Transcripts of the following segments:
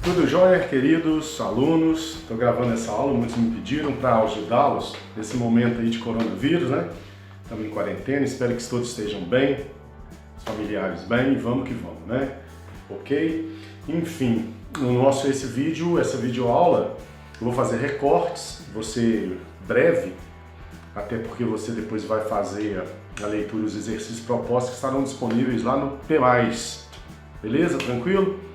Tudo jóia, queridos alunos? Estou gravando essa aula, muitos me pediram para ajudá-los nesse momento aí de coronavírus, né? Estamos em quarentena, espero que todos estejam bem, os familiares bem, e vamos que vamos, né? Ok? Enfim, essa videoaula, eu vou fazer recortes, você breve, até porque você depois vai fazer a leitura e os exercícios propostos que estarão disponíveis lá no P+. Beleza? Tranquilo?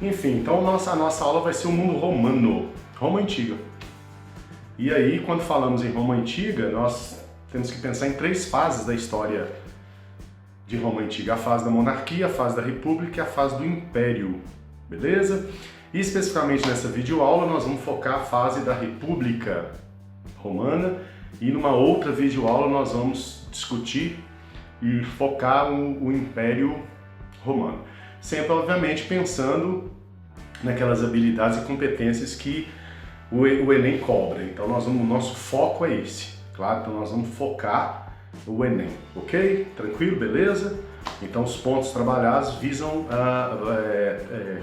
Enfim, então a nossa aula vai ser o mundo romano, Roma Antiga. E aí, quando falamos em Roma Antiga, nós temos que pensar em 3 fases da história de Roma Antiga. A fase da monarquia, a fase da república e a fase do império, beleza? E especificamente nessa videoaula nós vamos focar a fase da república romana e numa outra videoaula nós vamos discutir e focar o império romano. Sempre, obviamente, pensando naquelas habilidades e competências que o Enem cobra. Então, o nosso foco é esse, claro? Então, nós vamos focar o Enem, ok? Tranquilo? Beleza? Então, os pontos trabalhados visam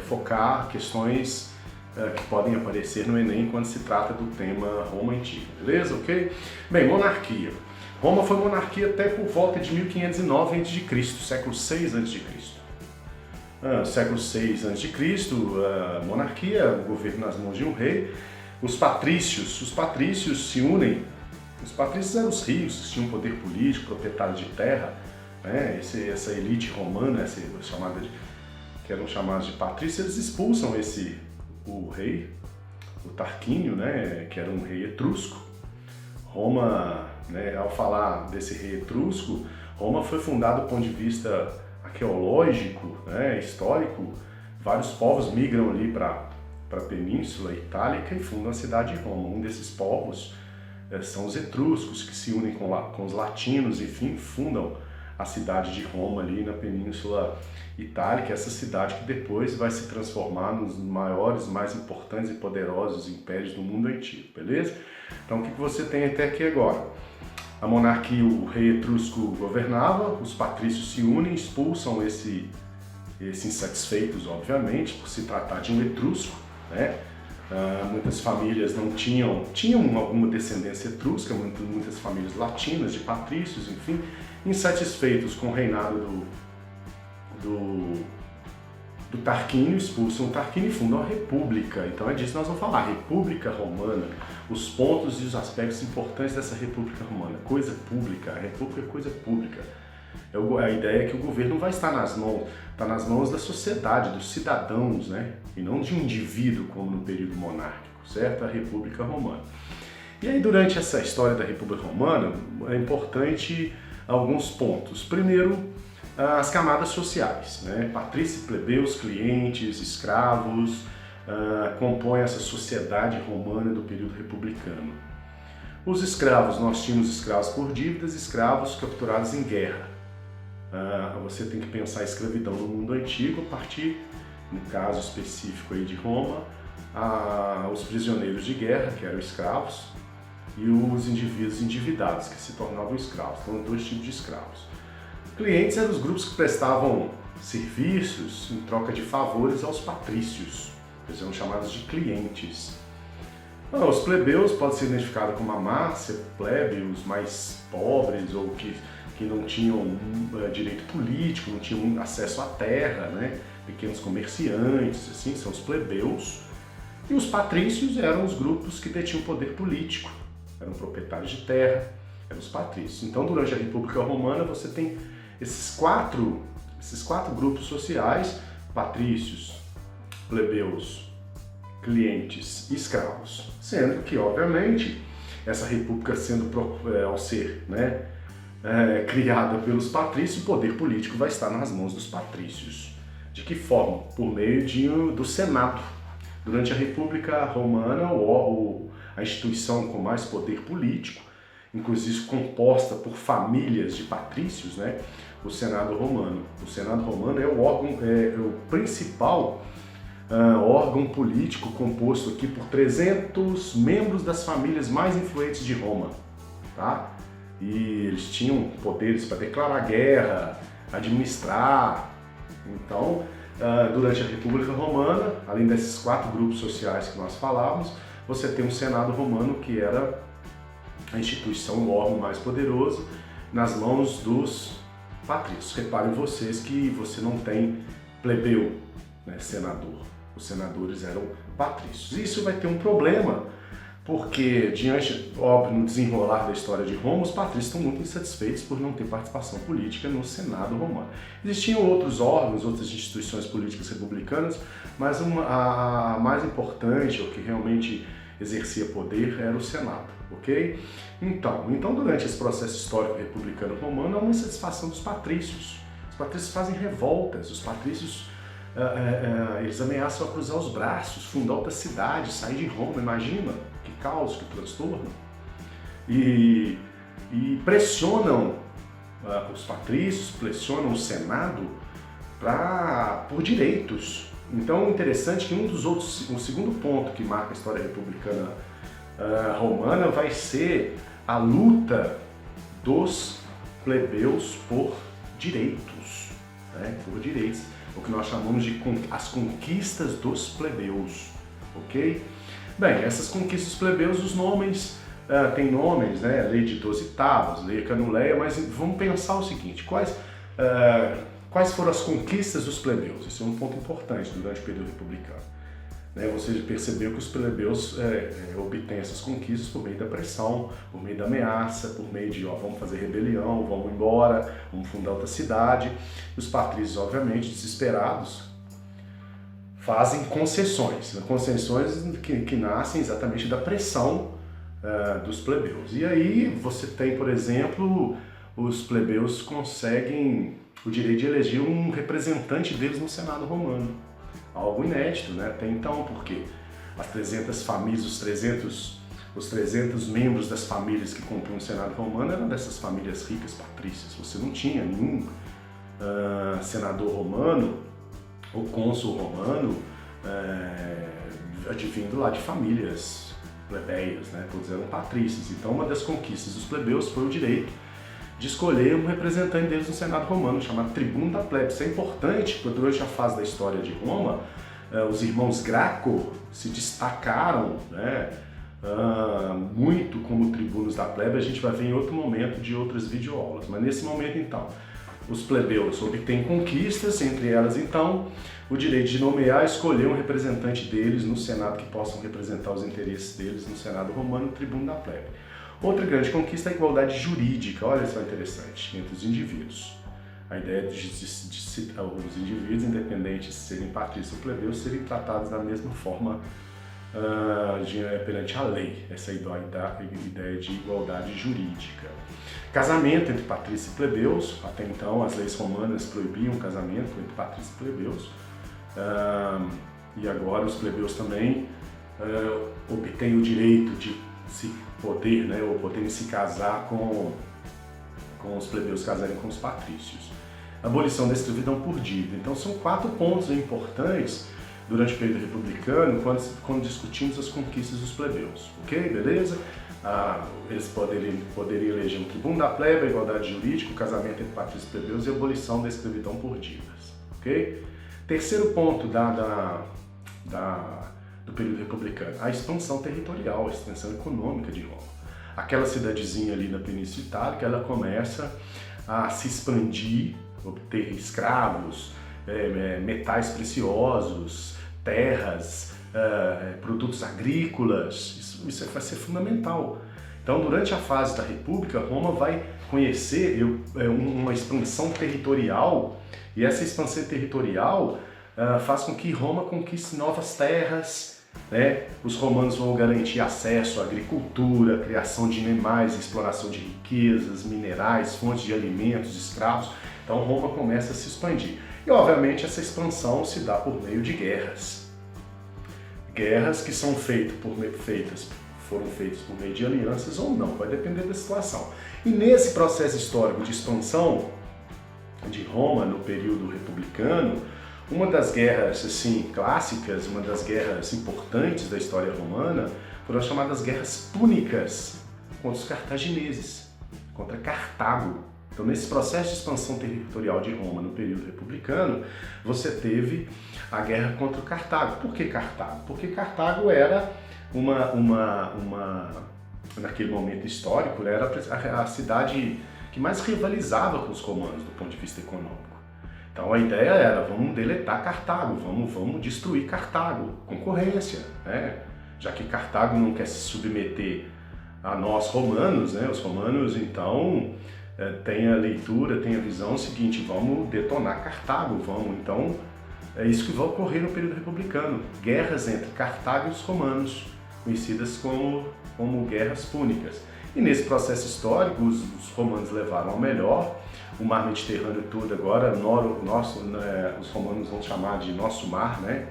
focar questões que podem aparecer no Enem quando se trata do tema Roma Antiga, beleza? Ok? Bem, monarquia. Roma foi monarquia até por volta de 1509 a.C., século 6 a.C. Século 6 a.C., monarquia, o governo nas mãos de um rei. Os patrícios se unem. Os patrícios eram os ricos que tinham poder político, proprietários de terra, né? Essa elite romana, que eram chamados de patrícios, eles expulsam o rei, o Tarquínio, né? Que era um rei etrusco. Roma, né? Ao falar desse rei etrusco, Roma foi fundada do ponto de vista arqueológico, né, histórico. Vários povos migram ali para a Península Itálica e fundam a cidade de Roma. Um desses povos são os etruscos, que se unem com os latinos, enfim, fundam a cidade de Roma ali na Península Itálica, essa cidade que depois vai se transformar nos maiores, mais importantes e poderosos impérios do mundo antigo, beleza? Então o que você tem até aqui agora? A monarquia, o rei etrusco governava, os patrícios se unem, expulsam esses insatisfeitos, obviamente, por se tratar de um etrusco, né? Muitas famílias não tinham alguma descendência etrusca, muitas famílias latinas, de patrícios, enfim, insatisfeitos com o reinado do Tarquínio, expulsam o Tarquínio e fundam a República. Então é disso que nós vamos falar, República Romana, os pontos e os aspectos importantes dessa República Romana. Coisa pública, a República é coisa pública. A ideia é que o governo vai estar nas mãos da sociedade, dos cidadãos, né? E não de um indivíduo como no período monárquico, certo? A República Romana. E aí, durante essa história da República Romana, é importante alguns pontos. Primeiro, as camadas sociais, né? Patrícios, plebeus, clientes, escravos, compõem essa sociedade romana do período republicano. Os escravos, nós tínhamos escravos por dívidas, escravos capturados em guerra. Você tem que pensar a escravidão no mundo antigo a partir, no caso específico aí de Roma, os prisioneiros de guerra, que eram escravos, e os indivíduos endividados, que se tornavam escravos. Então, 2 tipos de escravos. Clientes eram os grupos que prestavam serviços em troca de favores aos patrícios. Eles eram chamados de clientes. Os plebeus podem ser identificados como a massa, plebe, os mais pobres ou que não tinham direito político, não tinham acesso à terra, né? Pequenos comerciantes, assim, são os plebeus. E os patrícios eram os grupos que detinham poder político, eram proprietários de terra, eram os patrícios. Então, durante a República Romana, você tem esses quatro grupos sociais: patrícios, plebeus, clientes e escravos. Sendo que, obviamente, essa república ao ser, né, criada pelos patrícios, o poder político vai estar nas mãos dos patrícios. De que forma? Por meio do Senado. Durante a República Romana, a instituição com mais poder político, inclusive composta por famílias de patrícios, né? O Senado Romano. O Senado Romano é o principal órgão político, composto aqui por 300 membros das famílias mais influentes de Roma, tá? E eles tinham poderes para declarar guerra, administrar. Então, durante a República Romana, além desses 4 grupos sociais que nós falávamos, você tem um Senado Romano que era a instituição, o órgão mais poderoso, nas mãos dos patrícios. Reparem vocês que você não tem plebeu, né, senador. Os senadores eram patrícios. E isso vai ter um problema, porque diante, óbvio, no desenrolar da história de Roma, os patrícios estão muito insatisfeitos por não ter participação política no Senado romano. Existiam outros órgãos, outras instituições políticas republicanas, mas a mais importante, o que realmente exercia poder, era o Senado, ok? Então, durante esse processo histórico republicano romano, há uma insatisfação dos patrícios. Os patrícios fazem revoltas, os patrícios eles ameaçam a cruzar os braços, fundar outra cidade, sair de Roma, imagina que caos, que transtorno. E pressionam os patrícios, pressionam o Senado por direitos. Então é interessante que o segundo ponto que marca a história republicana romana vai ser a luta dos plebeus por direitos, né? Por direitos, o que nós chamamos de as conquistas dos plebeus, ok? Bem, essas conquistas dos plebeus, os nomes, tem nomes, né? Lei de 12 tábuas, Lei Canuleia, mas vamos pensar o seguinte, quais foram as conquistas dos plebeus? Isso é um ponto importante durante o período republicano. Você percebeu que os plebeus obtêm essas conquistas por meio da pressão, por meio da ameaça, por meio de vamos fazer rebelião, vamos embora, vamos fundar outra cidade. Os patrícios, obviamente, desesperados, fazem concessões que nascem exatamente da pressão dos plebeus. E aí você tem, por exemplo, os plebeus conseguem o direito de eleger um representante deles no Senado romano. Algo inédito, né? Até então, porque as 300 famílias, os 300 membros das famílias que compunham o Senado romano eram dessas famílias ricas patrícias. Você não tinha nenhum senador romano ou cônsul romano advindo lá de famílias plebeias, né? Todos eram patrícios. Então, uma das conquistas dos plebeus foi o direito de escolher um representante deles no Senado romano, chamado tribuno da plebe. Isso é importante, porque durante a fase da história de Roma, os irmãos Graco se destacaram, né, muito como tribunos da plebe. A gente vai ver em outro momento de outras videoaulas, mas nesse momento, então, os plebeus obtêm conquistas, entre elas, então, o direito de nomear e escolher um representante deles no Senado que possam representar os interesses deles no Senado romano, tribuno da plebe. Outra grande conquista é a igualdade jurídica, olha só interessante, entre os indivíduos. A ideia de os indivíduos, independentes de serem patrícios ou plebeus, serem tratados da mesma forma perante a lei, essa ideia de igualdade jurídica. Casamento entre patrícios e plebeus, até então as leis romanas proibiam o casamento entre patrícios e plebeus, e agora os plebeus também obtêm o direito de poderem se casar com os plebeus casarem com os patrícios. Abolição da escravidão por dívida. Então são 4 pontos importantes durante o período republicano quando discutimos as conquistas dos plebeus, ok? Beleza? Eles poderiam eleger um tribuno da plebe, a igualdade jurídica, o casamento entre patrícios e plebeus e a abolição da escravidão por dívidas, ok? Terceiro ponto do período republicano, a expansão territorial, a extensão econômica de Roma. Aquela cidadezinha ali na Península Itálica, ela começa a se expandir, obter escravos, metais preciosos, terras, produtos agrícolas. Isso vai ser fundamental. Então, durante a fase da República, Roma vai conhecer uma expansão territorial, e essa expansão territorial faz com que Roma conquiste novas terras, né? Os romanos vão garantir acesso à agricultura, criação de animais, exploração de riquezas, minerais, fontes de alimentos, escravos. Então Roma começa a se expandir. E obviamente essa expansão se dá por meio de guerras. Guerras que foram feitas por meio de alianças ou não, vai depender da situação. E nesse processo histórico de expansão de Roma no período republicano, uma das guerras clássicas, uma das guerras importantes da história romana foram as chamadas guerras púnicas contra os cartagineses, contra Cartago. Então, nesse processo de expansão territorial de Roma no período republicano, você teve a guerra contra Cartago. Por que Cartago? Porque Cartago era naquele momento histórico, era a cidade que mais rivalizava com os romanos do ponto de vista econômico. Então a ideia era, vamos deletar Cartago, vamos destruir Cartago, concorrência, né? Já que Cartago não quer se submeter a nós romanos, né? Os romanos então têm a leitura, têm a visão seguinte, vamos detonar Cartago, então é isso que vai ocorrer no período republicano, guerras entre Cartago e os romanos, conhecidas como guerras púnicas. E nesse processo histórico, os romanos levaram ao melhor, o mar Mediterrâneo todo agora, os romanos vão chamar de nosso mar, né?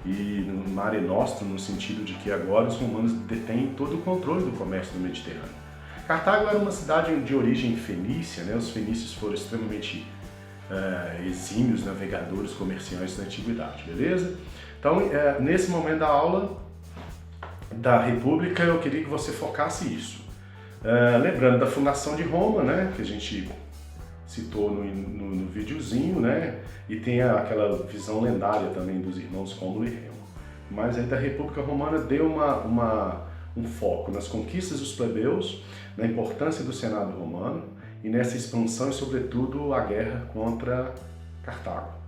E no Mare Nostrum, no sentido de que agora os romanos detêm todo o controle do comércio do Mediterrâneo. Cartago era uma cidade de origem fenícia, né? Os fenícios foram extremamente exímios navegadores comerciantes da antiguidade, beleza? Então, nesse momento da aula da República, eu queria que você focasse isso. Lembrando da fundação de Roma, né, que a gente citou no videozinho, né, e tem aquela visão lendária também dos irmãos Rômulo e Remo. Mas aí da República Romana deu um foco nas conquistas dos plebeus, na importância do Senado romano e nessa expansão e, sobretudo, a guerra contra Cartago.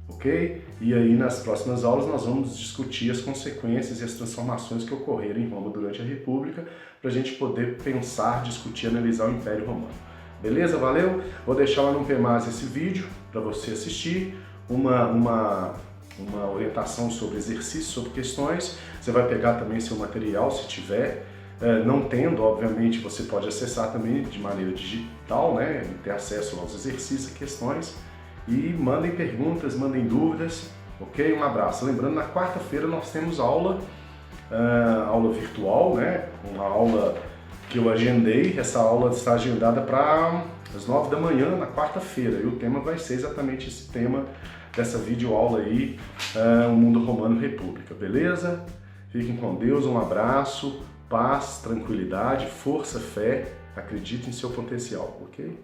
Ok? E aí nas próximas aulas nós vamos discutir as consequências e as transformações que ocorreram em Roma durante a República, para a gente poder pensar, discutir, analisar o Império Romano. Beleza? Valeu? Vou deixar lá no P+, esse vídeo para você assistir, uma orientação sobre exercícios, sobre questões. Você vai pegar também seu material, se tiver. Não tendo, obviamente, você pode acessar também de maneira digital, né? Ter acesso aos exercícios e questões. E mandem perguntas, mandem dúvidas, ok? Um abraço. Lembrando, na quarta-feira nós temos aula virtual, né? Uma aula que eu agendei. Essa aula está agendada para as 9 da manhã, na quarta-feira. E o tema vai ser exatamente esse tema dessa videoaula aí, o Mundo Romano República, beleza? Fiquem com Deus, um abraço, paz, tranquilidade, força, fé, acredite em seu potencial, ok?